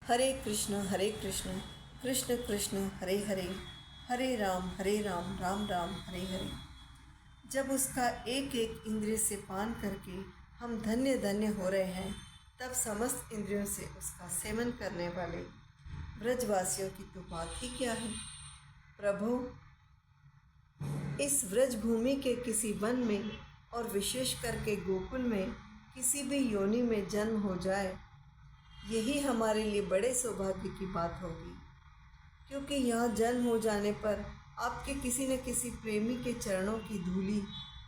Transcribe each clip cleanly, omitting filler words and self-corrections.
हरे कृष्ण कृष्ण कृष्ण हरे हरे, हरे राम राम राम हरे हरे। जब उसका एक एक इंद्रिय से पान करके हम धन्य धन्य हो रहे हैं, तब समस्त इंद्रियों से उसका सेवन करने वाले व्रजवासियों की तो बात ही क्या है। प्रभु, इस व्रज भूमि के किसी वन में और विशेष करके गोकुल में किसी भी योनि में जन्म हो जाए, यही हमारे लिए बड़े सौभाग्य की बात होगी, क्योंकि यहाँ जन्म हो जाने पर आपके किसी न किसी प्रेमी के चरणों की धूली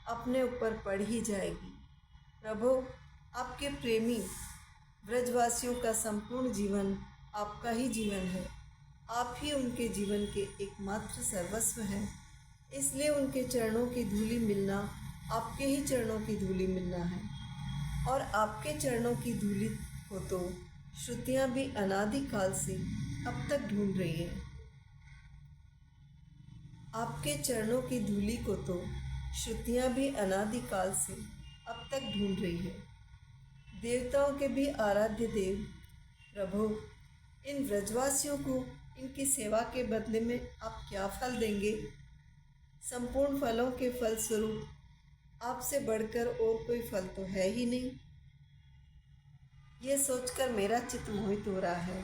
अपने ऊपर पड़ ही जाएगी। प्रभु, आपके प्रेमी व्रजवासियों का संपूर्ण जीवन आपका ही जीवन है। आप ही उनके जीवन के एकमात्र सर्वस्व हैं। इसलिए उनके चरणों की धूली मिलना आपके ही चरणों की धूली मिलना है। और आपके चरणों की धूली को तो श्रुतियाँ भी अनादिकाल से अब तक ढूंढ रही हैं। आपके चरणों की धूली को तो श्रुतियाँ भी अनादिकाल से अब तक ढूंढ रही है। देवताओं के भी आराध्य देव प्रभु, इन व्रजवासियों को इनकी सेवा के बदले में आप क्या फल देंगे? संपूर्ण फलों के फलस्वरूप आपसे बढ़कर और कोई फल तो है ही नहीं। ये सोचकर मेरा चित्त मोहित हो रहा है।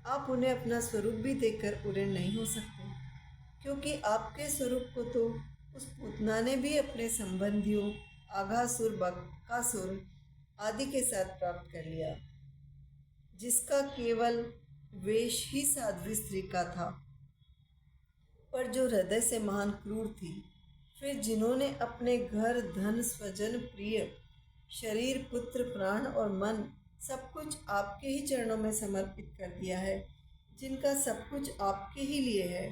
आप उन्हें अपना स्वरूप भी देकर उड़े नहीं हो सकते, क्योंकि आपके स्वरूप को तो उस पूतना ने भी अपने संबंधियों आघासुर, बकासुर आदि के साथ प्राप्त कर लिया, जिसका केवल वेश ही साध्वी स्त्री का था, पर जो हृदय से महान क्रूर थी। फिर जिन्होंने अपने घर, धन, स्वजन, प्रिय, शरीर, पुत्र, प्राण और मन सब कुछ आपके ही चरणों में समर्पित कर दिया है, जिनका सब कुछ आपके ही लिए है,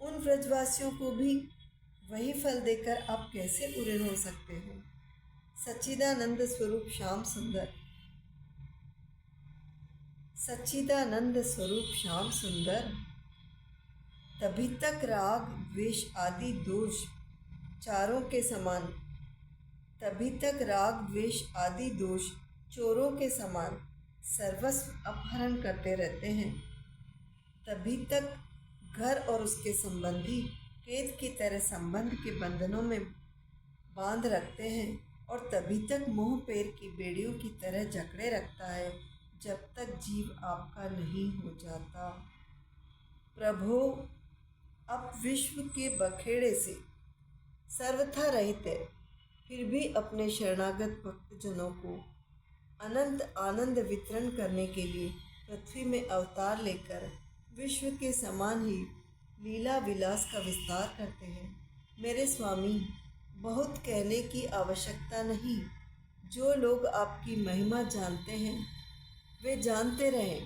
उन व्रजवासियों को भी वही फल देकर आप कैसे उऋण हो सकते हो? सच्चिदानंद स्वरूप श्याम सुंदर, सच्चिदानंद स्वरूप श्याम सुंदर, तभी तक राग द्वेष आदि दोष चारों के समान, तभी तक राग द्वेष आदि दोष चोरों के समान सर्वस्व अपहरण करते रहते हैं। तभी तक घर और उसके संबंधी कैद की तरह संबंध के बंधनों में बांध रखते हैं, और तभी तक मुंह पैर की बेड़ियों की तरह जकड़े रखता है, जब तक जीव आपका नहीं हो जाता। प्रभु, आप विश्व के बखेड़े से सर्वथा रहित है, फिर भी अपने शरणागत भक्तजनों को अनंत आनंद वितरण करने के लिए पृथ्वी में अवतार लेकर विश्व के समान ही लीला विलास का विस्तार करते हैं। मेरे स्वामी, बहुत कहने की आवश्यकता नहीं। जो लोग आपकी महिमा जानते हैं वे जानते रहें।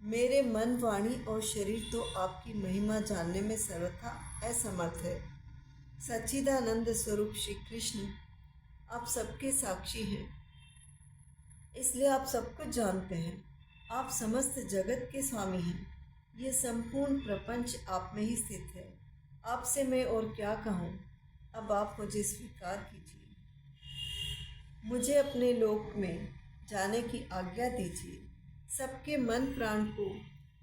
मेरे मन, वाणी और शरीर तो आपकी महिमा जानने में सर्वथा असमर्थ है। सच्चिदानंद स्वरूप श्री कृष्ण, आप सबके साक्षी हैं, इसलिए आप सब कुछ जानते हैं। आप समस्त जगत के स्वामी हैं। ये संपूर्ण प्रपंच आप में ही स्थित है। आपसे मैं और क्या कहूँ? अब आप मुझे स्वीकार कीजिए, मुझे अपने लोक में जाने की आज्ञा दीजिए। सबके मन प्राण को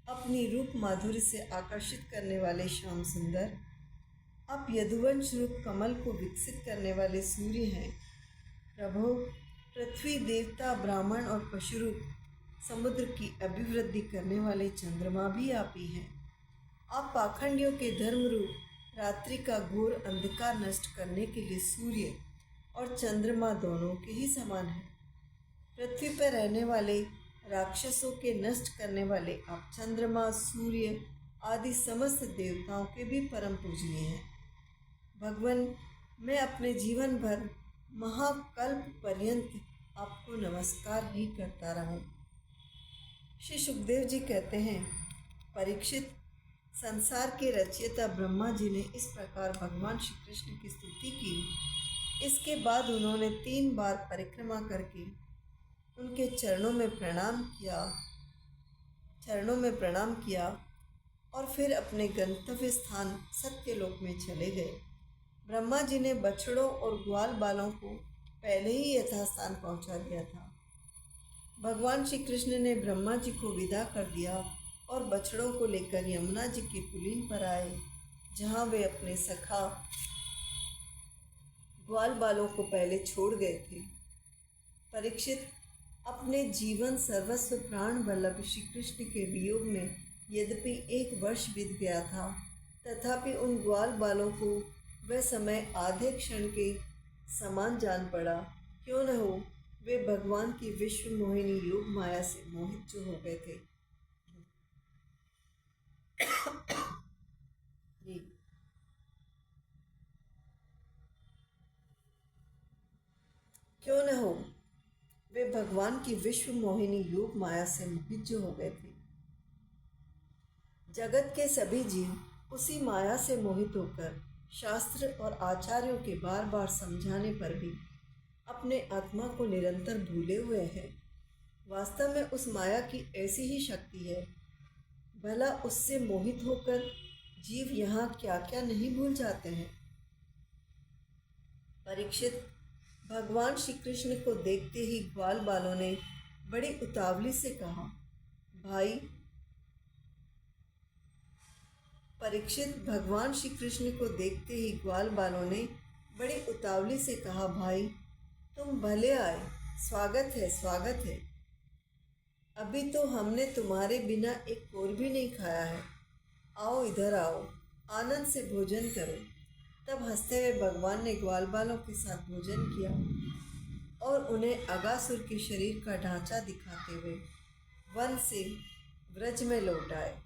अपनी रूप माधुर्य से आकर्षित करने वाले श्याम सुंदर, आप यदुवंश रूप कमल को विकसित करने वाले सूर्य हैं। प्रभु, पृथ्वी, देवता, ब्राह्मण और पशुरूप समुद्र की अभिवृद्धि करने वाले चंद्रमा भी आप ही हैं। आप पाखंडियों के धर्म रूप रात्रि का घोर अंधकार नष्ट करने के लिए सूर्य और चंद्रमा दोनों के ही समान हैं। पृथ्वी पर रहने वाले राक्षसों के नष्ट करने वाले आप चंद्रमा, सूर्य आदि समस्त देवताओं के भी परम पूजनीय हैं। भगवान, मैं अपने जीवन भर महाकल्प पर्यंत आपको नमस्कार ही करता रहूं। श्री सुखदेव जी कहते हैं, परीक्षित, संसार के रचयिता ब्रह्मा जी ने इस प्रकार भगवान श्री कृष्ण की स्तुति की। इसके बाद उन्होंने 3 बार परिक्रमा करके उनके चरणों में प्रणाम किया और फिर अपने गंतव्य स्थान सत्यलोक में चले गए। ब्रह्मा जी ने बछड़ों और ग्वाल बालों को पहले ही यथास्थान पहुंचा दिया था। भगवान श्री कृष्ण ने ब्रह्मा जी को विदा कर दिया और बछड़ों को लेकर यमुना जी के पुलीन पर आए, जहाँ वे अपने सखा ग्वाल बालों को पहले छोड़ गए थे। परीक्षित, अपने जीवन सर्वस्व प्राण वल्लभ श्री कृष्ण के वियोग में यद्यपि 1 वर्ष बीत गया था, तथापि उन ग्वाल बालों को वह समय आधे क्षण के समान जान पड़ा। क्यों न हो, वे भगवान की विश्व मोहिनी योग माया से मोहित जो हो गए थे। क्यों न हो, वे भगवान की विश्व मोहिनी योग माया से मोहित जो हो गए थे। जगत के सभी जीव उसी माया से मोहित होकर शास्त्र और आचार्यों के बार बार समझाने पर भी अपने आत्मा को निरंतर भूले हुए हैं। वास्तव में उस माया की ऐसी ही शक्ति है। भला उससे मोहित होकर जीव यहाँ क्या क्या नहीं भूल जाते हैं। परीक्षित, भगवान श्री कृष्ण को देखते ही ग्वाल बालों ने बड़ी उतावली से कहा, भाई। परीक्षित, भगवान श्री कृष्ण को देखते ही ग्वाल बालों ने बड़ी उतावली से कहा, भाई तुम भले आए, स्वागत है, स्वागत है। अभी तो हमने तुम्हारे बिना एक कोर भी नहीं खाया है। आओ, इधर आओ, आनंद से भोजन करो। तब हंसते हुए भगवान ने ग्वाल बालों के साथ भोजन किया और उन्हें अगासुर के शरीर का ढांचा दिखाते हुए वन से व्रज में लौट आए।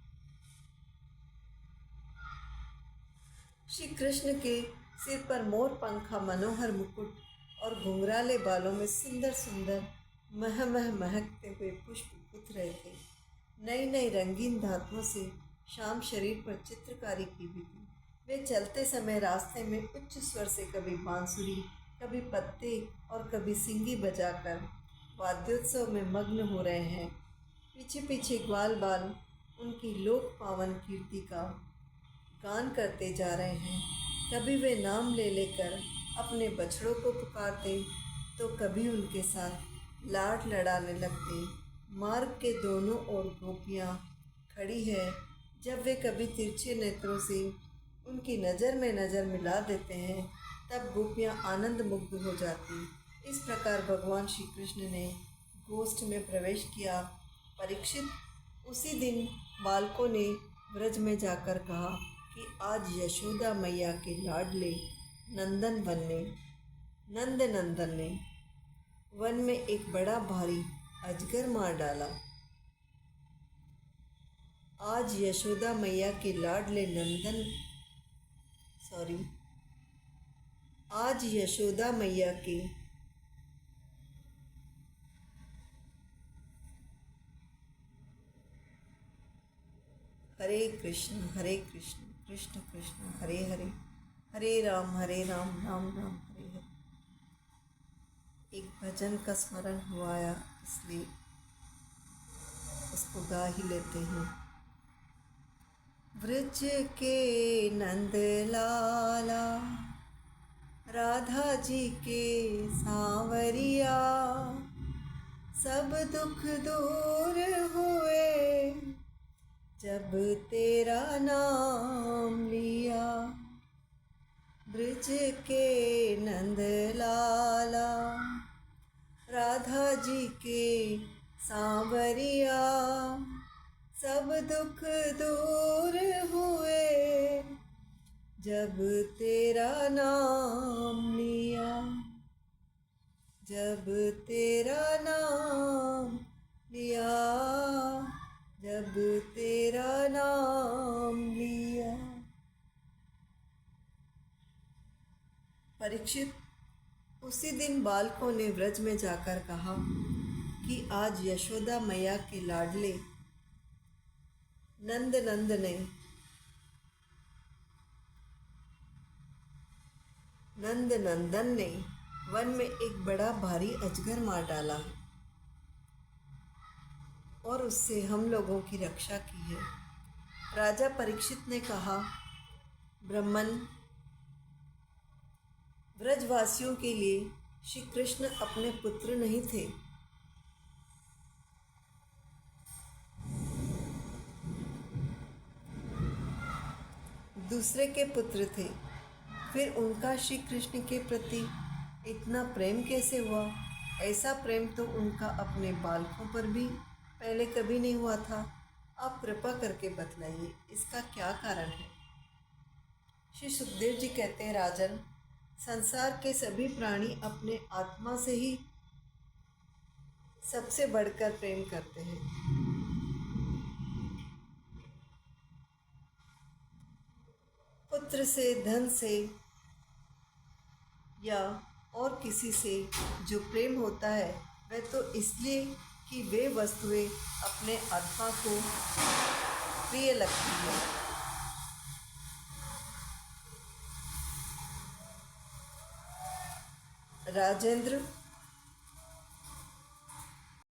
श्री कृष्ण के सिर पर मोर पंखा मनोहर मुकुट और घुंघराले बालों में सुंदर सुंदर महकते हुए पुष्प पुत रहे थे। नई नई रंगीन धातुओं से श्याम शरीर पर चित्रकारी की हुई थी। वे चलते समय रास्ते में उच्च स्वर से कभी बांसुरी, कभी पत्ते और कभी सिंगी बजाकर वाद्योत्सव में मग्न हो रहे हैं। पीछे पीछे ग्वाल बाल उनकी लोक पावन कीर्ति का गान करते जा रहे हैं। कभी वे नाम ले लेकर अपने बछड़ों को पुकारते, तो कभी उनके साथ लाड लड़ाने लगते। मार्ग के दोनों ओर गोपियाँ खड़ी है। जब वे कभी तिरछे नेत्रों से उनकी नज़र में नज़र मिला देते हैं, तब गोपियाँ आनंद मुग्ध हो जाती। इस प्रकार भगवान श्री कृष्ण ने गोष्ठ में प्रवेश किया। परीक्षित, उसी दिन बालकों ने व्रज में जाकर कहा कि आज यशोदा मैया के लाडले नंद नंदन ने वन में एक बड़ा भारी अजगर मार डाला। आज यशोदा मैया के लाडले आज यशोदा मैया के हरे कृष्ण कृष्ण कृष्ण हरे हरे, हरे राम राम राम हरे हरे। एक भजन का स्मरण हुआ आया, इसलिए उसको गा ही लेते हैं। व्रज के नंद लाला, राधा जी के सांवरिया, सब दुख दूर हुए जब तेरा नाम लिया। ब्रज के नंद लाला, राधा जी के सांवरिया, सब दुख दूर हुए जब तेरा नाम लिया। जब तेरा नाम लिया, जब तेरा नाम लिया। परीक्षित, उसी दिन बालकों ने व्रज में जाकर कहा कि आज यशोदा मैया के लाडले नंदन ने वन में एक बड़ा भारी अजगर मार डाला है और उससे हम लोगों की रक्षा की है। राजा परीक्षित ने कहा, ब्राह्मण, व्रजवासियों के लिए श्री कृष्ण अपने पुत्र नहीं थे। दूसरे के पुत्र थे, फिर उनका श्री कृष्ण के प्रति इतना प्रेम कैसे हुआ? ऐसा प्रेम तो उनका अपने बालकों पर भी पहले कभी नहीं हुआ था। आप कृपा करके बतलाइए, इसका क्या कारण है? श्री सुखदेव जी कहते हैं, राजन, संसार के सभी प्राणी अपने आत्मा से ही सबसे बढ़कर प्रेम करते हैं। पुत्र से, धन से या और किसी से जो प्रेम होता है वह तो इसलिए कि वे वस्तुएं अपने आत्मा को प्रिय लगती है। राजेंद्र,